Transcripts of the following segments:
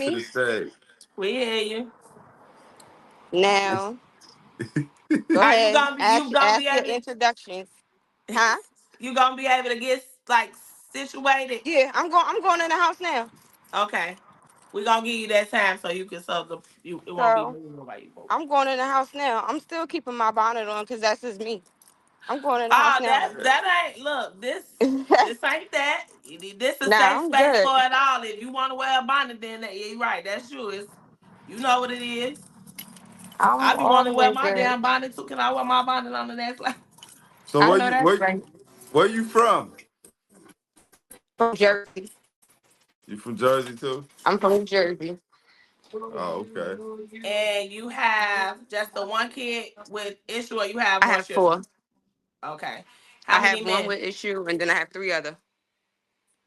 to the stage. We hear you. Now, go Are you ahead. gonna be you gonna be Ask your able introductions. to Huh? you gonna be able to get like situated? Yeah, I'm going in the house now. Okay. We're gonna give you that time so you can so the you it won't be So moving while you move. I'm going in the house now. I'm still keeping my bonnet on because that's just me. I'm going in the house Oh, now, my girl. that ain't look, this ain't that. This a Nah, safe I'm space good. for it all. If you wanna wear a bonnet, then yeah, you're right, that's you. It's you know what it is. I I'm be wanting to wear always my good. damn bonnet too. Can I wear my bonnet on the next line? So I know that's right. where you from? From Jersey. You from Jersey too? I'm from Jersey. Oh, okay. And you have just the one kid with issue, or you have I more have children? 4. Okay. How I many have one men? with issue, and then I have 3 other.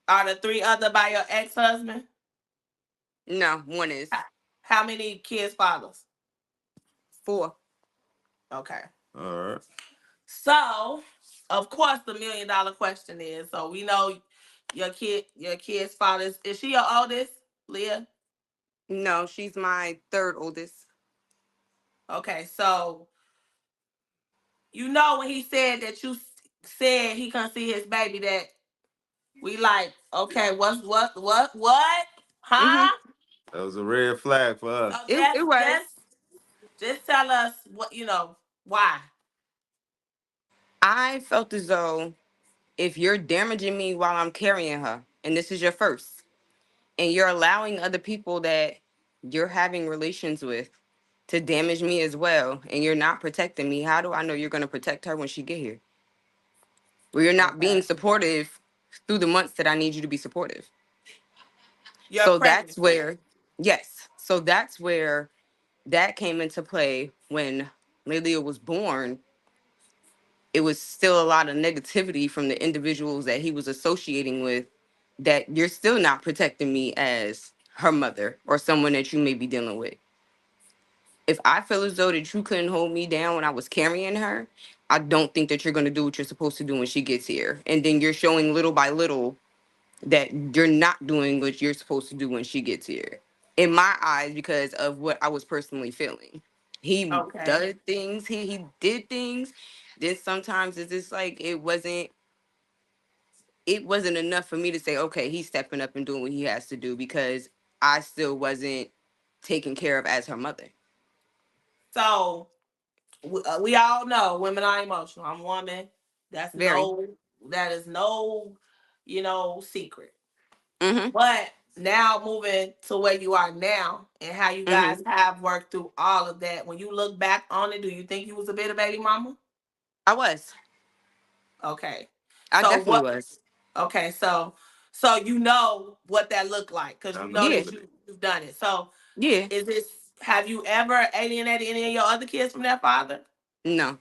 Are the three other by your ex husband? No, one is How many kids' fathers? 4. Okay. All right. So, of course, the $1 million question is: so we know your kid's father is she your oldest, Leah? No, she's my third oldest. Okay, so you know when he said that you said he couldn't see his baby, that we like, okay, what, Mhm. huh? That was a red flag for So us. It was. just tell us what why. I felt as though if you're damaging me while I'm carrying her, and this is your first, and you're allowing other people that you're having relations with to damage me as well, and you're not protecting me, how do I know you're going to protect her when she get here? Well, you're not Okay. being supportive through the months that I need you to be supportive. Your So that's pregnancy. where, yes. So that's where that came into play when Lelia was born. It was still a lot of negativity from the individuals that he was associating with, that you're still not protecting me as her mother or someone that you may be dealing with. If I feel as though that you couldn't hold me down when I was carrying her, I don't think that you're going to do what you're supposed to do when she gets here. And then you're showing little by little that you're not doing what you're supposed to do when she gets here. In my eyes, because of what I was personally feeling. He Okay. did things, he did things. Then sometimes it's just like it wasn't enough for me to say, okay, he's stepping up and doing what he has to do, because I still wasn't taken care of as her mother. So we all know women are emotional. I'm a woman. That's Very. no, that is no, secret. Mm-hmm. But now moving to where you are now and how you Mm-hmm. guys have worked through all of that. When you look back on it, do you think you was a bitter baby mama? I was. Okay. I So definitely what? was. Okay. So you know what that looked like because I you know know Yeah. that what it. you've done it. So Yeah. is this? Have you ever alienated any of your other kids from their father? No.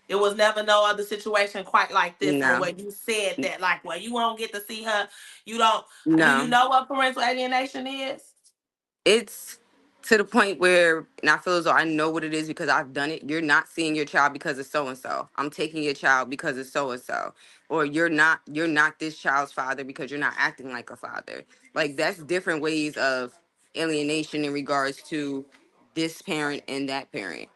It was never no other situation quite like this one No. where you said that, like, well, you won't get to see her. You don't. Do you No. know what parental alienation is? It's to the point where, and I feel as though I know what it is because I've done it. You're not seeing your child because of so and so. I'm taking your child because of so and so. Or you're not this child's father because you're not acting like a father. Like, that's different ways of alienation in regards to this parent and that parent.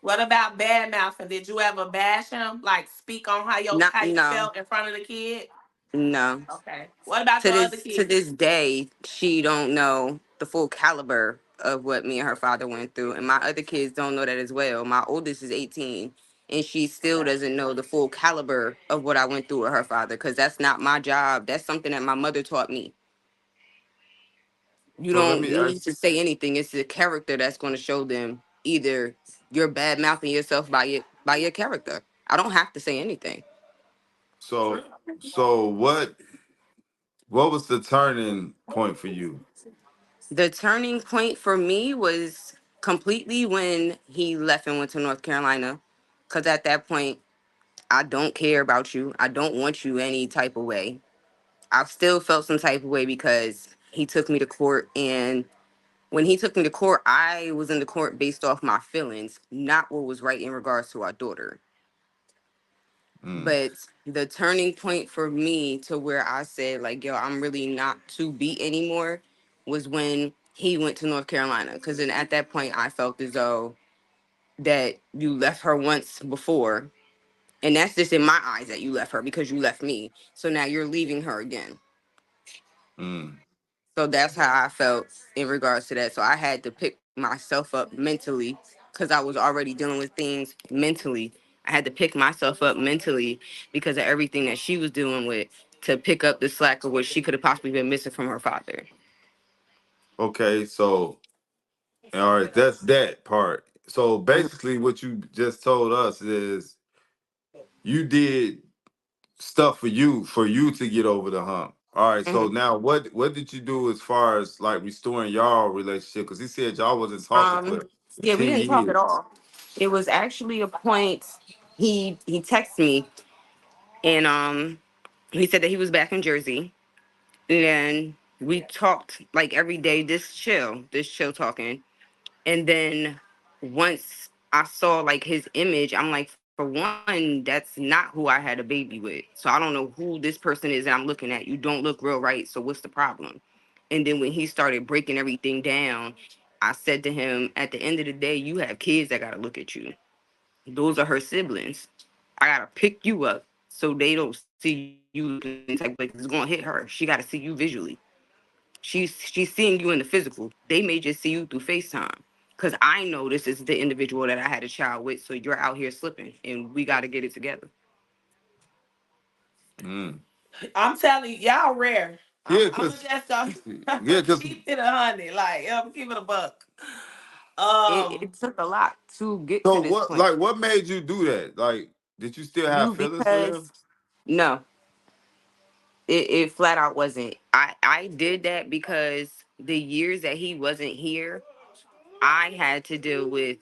What about bad mouthing? Did you ever bash him? Like speak on Not how you no, felt in front of the kid? no. Okay. What about to your other this to kids? this day, she don't know the full caliber of what me and her father went through, and my other kids don't know that as well. My oldest is 18, and she still Okay. doesn't know the full caliber of what I went through with her father, because that's not my job. That's something that my mother taught me. You So let don't me need ask. to say anything. It's the character that's going to show them either you're bad mouthing yourself by your character. I don't have to say anything. So so what was the turning point for you? The turning point for me was completely when he left and went to North Carolina. Because at that point, I don't care about you. I don't want you any type of way. I've still felt some type of way because he took me to court. And when he took me to court, I was in the court based off my feelings, not what was right in regards to our daughter. Mm. But the turning point for me to where I said, like, yo, I'm really not to beat anymore, was when he went to North Carolina. Because then at that point, I felt as though that you left her once before. And that's just in my eyes that you left her because you left me. So now you're leaving her again. Mm. So that's how I felt in regards to that. So I had to pick myself up mentally because I was already dealing with things mentally. I had to pick myself up mentally because of everything that she was dealing with to pick up the slack of what she could have possibly been missing from her father. Okay, so all right, that's that part. So Mhm. basically, what you just told us is you did stuff for you to get over the hump. All right, so Mhm. now what did you do as far as like restoring y'all relationship? Because he said y'all wasn't talking Um, for yeah, we 10 didn't talk at years. all. It was actually a point he texted me and he said that he was back in Jersey and we talked like every day, this chill talking. And then once I saw like his image, I'm like, for one, that's not who I had a baby with. So I don't know who this person is that I'm looking at. You don't look real right. So what's the problem? And then when he started breaking everything down, I said to him, at the end of the day, you have kids that gotta look at you. Those are her siblings. I gotta pick you up so they don't see you looking any type of way 'cause it's gonna hit her. She gotta see you visually. She's seeing you in the physical. They may just see you through FaceTime. Cause I know this is the individual that I had a child with. So you're out here slipping and we gotta get it together. Mm. I'm telling you, y'all rare. Yeah, I'm cause just gonna yeah, cause keep it 100. Like, I'm keep it a buck. It took a lot to get so to this what point. like what made you do that? Like, did you still have You feelings for because him? no, it flat out wasn't. I did that because the years that he wasn't here, I had to deal with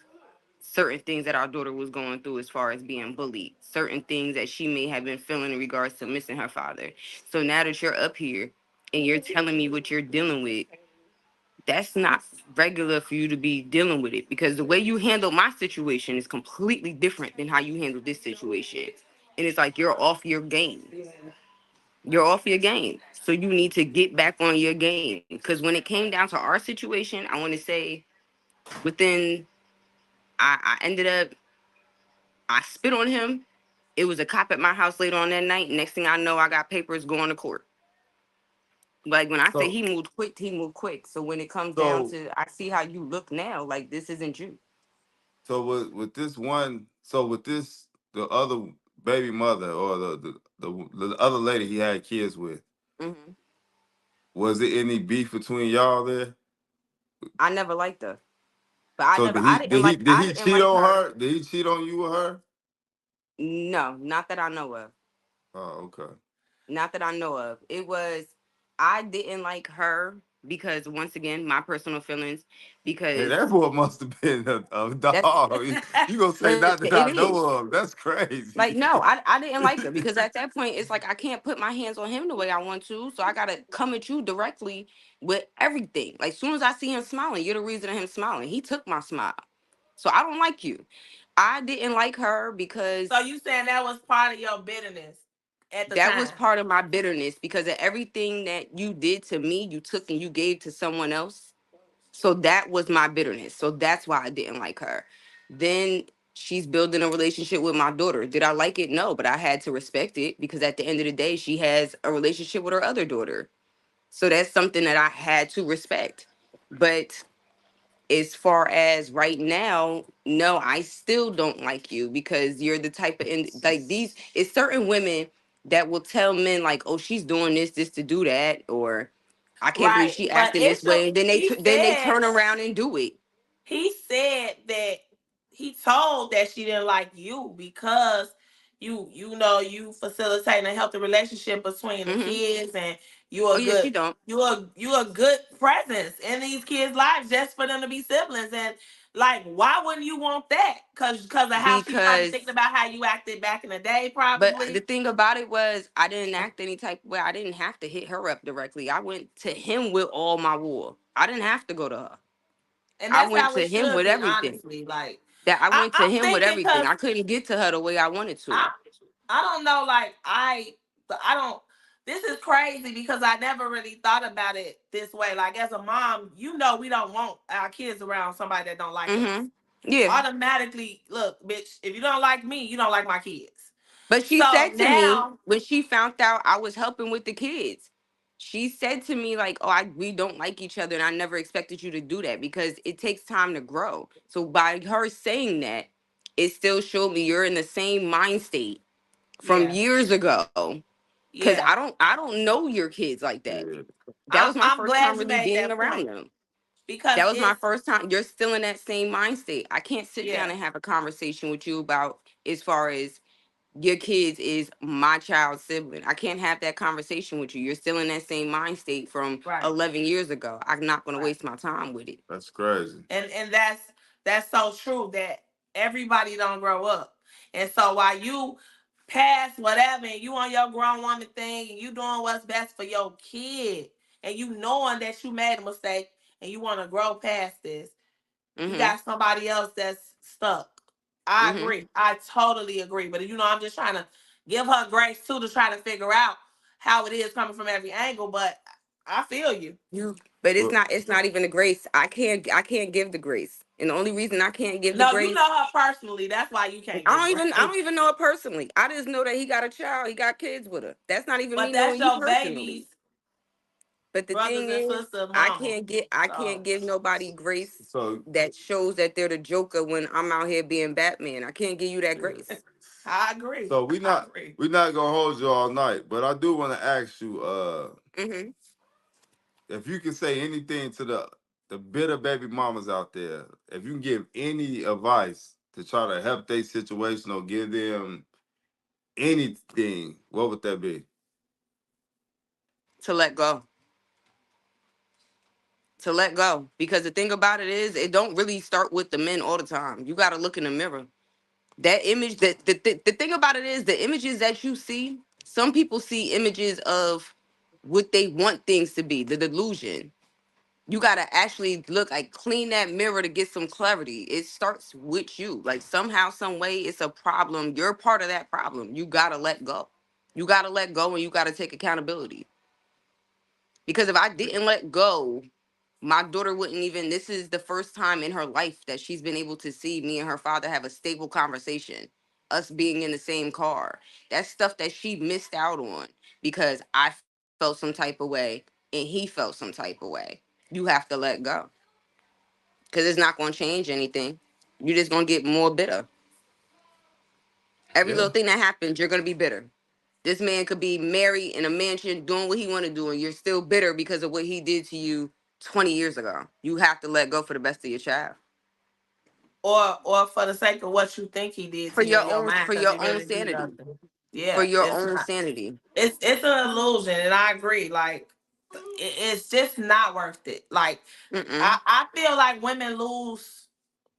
certain things that our daughter was going through as far as being bullied, certain things that she may have been feeling in regards to missing her father. So now that you're up here and you're telling me what you're dealing with, that's not regular for you to be dealing with it because the way you handle my situation is completely different than how you handle this situation. And it's like you're off your game. You're off your game. So you need to get back on your game. Because when it came down to our situation, I want to say within, I ended up, I spit on him. It was a cop at my house later on that night. Next thing I know, I got papers going to court. Like when I say So he moved quick, he moved quick. So when it comes down so to, I see how you look now. Like this isn't you. so with this one, so with this the other baby mother or the other lady he had kids with, Hmm. was it any beef between y'all there? I never liked her, but So did I he didn't cheat like on her. her? Did he cheat on you with her? No, not that I know of. Oh, okay. Not that I know of. It was I didn't like her because once again, my personal feelings. Hey, Because that boy must have been a that's dog. You gonna say not that it I is. know of? That's crazy. Like no, I didn't like her because at that point it's like I can't put my hands on him the way I want to, so I gotta come at you directly with everything. Like soon as I see him smiling, you're the reason of him smiling. He took my smile, so I don't like you. I didn't like her So because you saying that was part of your bitterness at the that was time? part of my bitterness because of everything that you did to me, you took and you gave to someone else. So that was my bitterness. So that's why I didn't like her. Then she's building a relationship with my daughter. Did I like it? No, but I had to respect it because at the end of the day, she has a relationship with her other daughter. So that's something that I had to respect. But as far as right now, no, I still don't like you because you're the type of like these. It's certain women that will tell men like, "Oh, she's doing this to do that," or "I can't believe Right. she But acting this it's a way," and then he then they said turn around and do it. he said that he told that she didn't like you because you facilitating a healthy relationship between the Hmm. kids, and you Oh a yeah, good she don't you a good presence in these kids' lives just for them to be siblings. And like, why wouldn't you want that? Because of how she probably because. thinking about how you acted back in the day, But the probably. thing about it was, I didn't act any type of way. I didn't have to hit her up directly. I went to him with all my war. I didn't have to go to her. And I that's went how it to him should with be, everything. honestly. Like, That I went to I'm him with thinking everything. because I couldn't get to her the way I wanted I to. I don't know, like I don't. this is crazy because I never really thought about it this way. Like as a mom, we don't want our kids around somebody that don't like us. Mm-hmm. Yeah. Automatically, look, bitch, if you don't like me, you don't like my kids. But she So said to me now, when she found out I was helping with the kids, she said to me like, "Oh, we don't like each other, and I never expected you to do that because it takes time to grow." So by her saying that, it still showed me you're in the same mind state from yeah, years ago. Cause yeah. I don't know your kids like that. Yeah. That was my I'm first time glad you really made being that around point them. because That was my it's first time. You're still in that same mind state. I can't sit down yeah, and have a conversation with you about as far as your kids is my child's sibling. I can't have that conversation with you. You're still in that same mind state from right, 11 years ago. I'm not going to right. waste my time with it. That's crazy. And that's so true that everybody don't grow up. And so while you pass whatever and you on your grown woman thing and you doing what's best for your kid and you knowing that you made a mistake and you want to grow past this, you Mhm. got somebody else that's stuck. I Mhm. agree. I totally agree. But I'm just trying to give her grace too to try to figure out how it is coming from every angle. But I feel you. You but Well, it's not even the grace. I can't give the grace. And the only reason I can't give the No, you grace, know her personally. That's why you can't give I grace. don't even know her personally. I just know that he got a child, he got kids with her. That's not even But me that's knowing you your personally. baby's But the brothers thing and is, sisters' mama. I can't So give nobody grace so that shows that they're the Joker when I'm out here being Batman. I can't give you that yeah. grace. I agree. So I agree. we not gonna hold you all night, but I do want to ask you, Hmm. if you can say anything to the bitter baby mamas out there, if you can give any advice to try to help their situation or give them anything, what would that be? To let go. To let go. Because the thing about it is, it don't really start with the men all the time. You got to look in the mirror. That image, the thing about it is, the images that you see, some people see images of what they want things to be, the delusion. You gotta actually look like clean that mirror to get some clarity. It starts with you. Like somehow, some way, it's a problem. You're part of that problem. You gotta let go. You gotta let go and you gotta take accountability. Because if I didn't let go, my daughter wouldn't even. This is the first time in her life that she's been able to see me and her father have a stable conversation. Us being in the same car. That's stuff that she missed out on because I felt some type of way and he felt some type of way. You have to let go because it's not going to change anything. You're just going to get more bitter. Every Yeah. little thing that happens, you're going to be bitter. This man could be married in a mansion doing what he want to do, and you're still bitter because of what he did to you 20 years ago. You have to let go for the best of your child. Or for the sake of what you think he did to you in your mind, For because he your own really do sanity. nothing. For Yeah, your it's own not. sanity. It's an illusion, and I agree. Like it's just not worth it. Like Mm-mm. I feel like women lose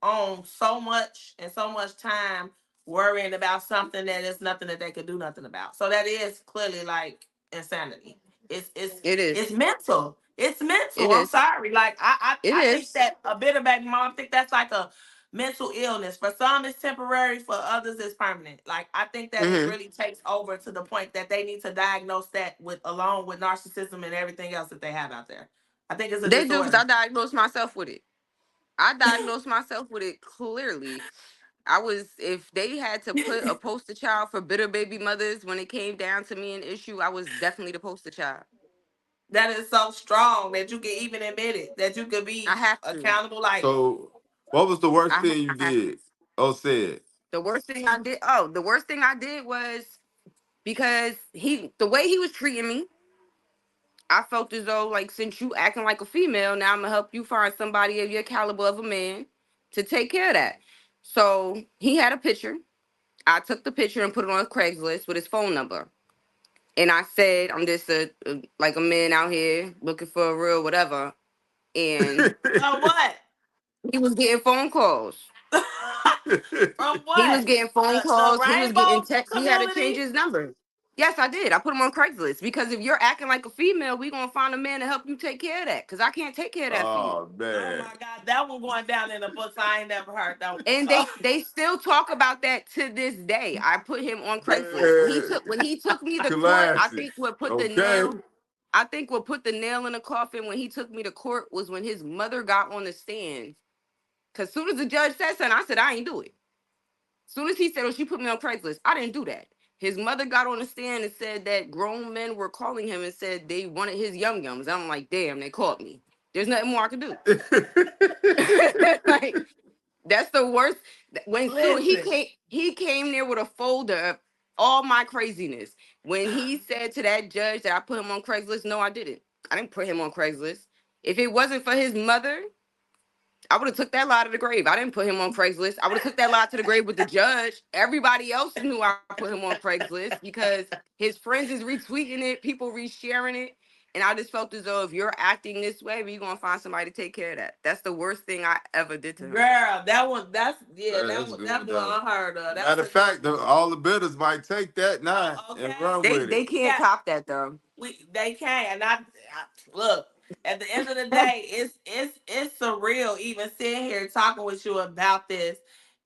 on so much and so much time worrying about something that is nothing that they could do nothing about. So that is clearly like insanity. It's it's It it's is. mental. It's It mental. I'm is. sorry. Like It I think is. that a bit of baby mom, I think that's like a mental illness. For some it's temporary, for others it's permanent. Like I think that it Mm-hmm. really takes over to the point that they need to diagnose that with along with narcissism and everything else that they have out there. I think it's a They do because disorder. I diagnosed myself with it. I diagnosed myself with it clearly. I was, if they had to put a poster child for bitter baby mothers when it came down to me an issue, I was definitely the poster child. That is so strong that you can even admit it, that you could I be have to. accountable. Like So, what was the worst thing you I have to. did? Oh, said. The worst thing I did, oh, the worst thing I did was because the way he was treating me, I felt as though, like, since you acting like a female, now I'm gonna help you find somebody of your caliber of a man to take care of that. So he had a picture. I took the picture and put it on Craigslist with his phone number. And I said, I'm just like a man out here looking for a real whatever. And what? he was getting phone calls. From He was what? getting phone The calls. He was getting rainbow texts. He had to change community? his number. Yes, I did. I put him on Craigslist because if you're acting like a female, we gonna find a man to help you take care of that. Cause I can't take care of that for you. Oh Oh man. my God, that one going down in the books. I ain't never heard that one. And Oh, they still talk about that to this day. I put him on Craigslist Man. when he took me to court. I Classic. think what put the Okay. nail. I think what put the nail in the coffin when he took me to court was when his mother got on the stand. Cause soon as the judge said something, I said I ain't do it. Soon as he said, "Oh, she put me on Craigslist," I didn't do that. His mother got on the stand and said that grown men were calling him and said they wanted his yum yums. I'm like, damn, they called me. There's nothing more I can do. Like that's the worst. When soon listen, he came there with a folder of all my craziness. When he said to that judge that I put him on Craigslist, no, I didn't. I didn't put him on Craigslist. If it wasn't for his mother, I would have took that lie to the grave. I didn't put him on Craigslist. I would have took that lie to the grave with the judge. Everybody else knew I put him on Craigslist because his friends is retweeting it, people resharing it. And I just felt as though if you're acting this way, we're gonna find somebody to take care of that. That's the worst thing I ever did to him. girl, that one. That's yeah. That That's one. going That's one down. unheard of. That's Matter of fact, all the bidders might take that now and okay. run They with it. they We can't got top that though. they can't. And I look. At the end of the day, it's surreal even sitting here talking with you about this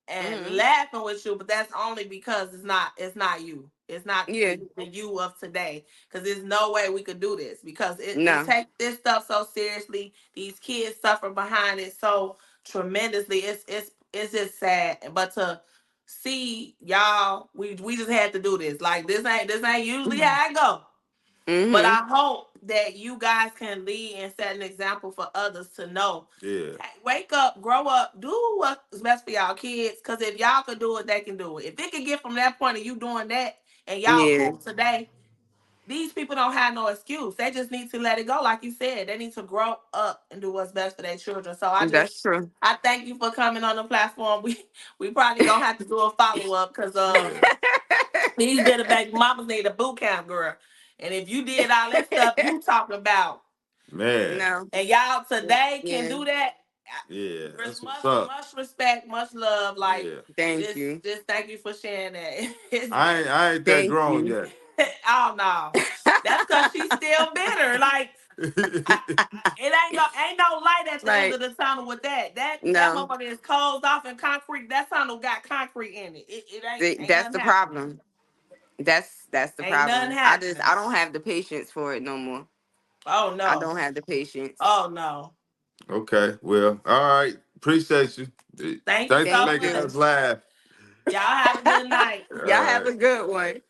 and Hmm. laughing with you, but that's only because it's not you. It's not Yeah. the you of today. Because there's no way we could do this because it No. takes this stuff so seriously. These kids suffer behind it so tremendously. It's just sad. But to see y'all, we just had to do this. Like this ain't usually how I go. But Hmm. I hope that you guys can lead and set an example for others to know. Yeah. Hey, wake up, grow up, do what's best for y'all kids. Because if y'all can do it, they can do it. If it can get from that point of you doing that and y'all Yeah. cool today, these people don't have no excuse. They just need to let it go. Like you said, they need to grow up and do what's best for their children. So That's true. I thank you for coming on the platform. We probably gonna have to do a follow up because Yeah. these better baby mamas need a boot camp, girl. And if you did all that stuff you talking about, Man. No. and y'all today can Yeah. do that, Yeah. with That's what's much up. much respect, much love. Like Yeah. Thank just you. just thank you for sharing that. It's, I ain't that Thank grown you. yet. oh no, that's because she's still bitter. Like it ain't no light at the end Like of the tunnel with that. That no. motherfucker is closed off in concrete. That tunnel got concrete in it. It ain't That's nothing the happening. problem. That's the Ain't nothing problem. happening. I don't have the patience for it no more. Oh I no. don't have the patience. Oh no. Okay. Well, all right. Appreciate you. Thank you Thanks for Thank so making much. us you. laugh. Y'all have a good night. All Y'all have right. a good one.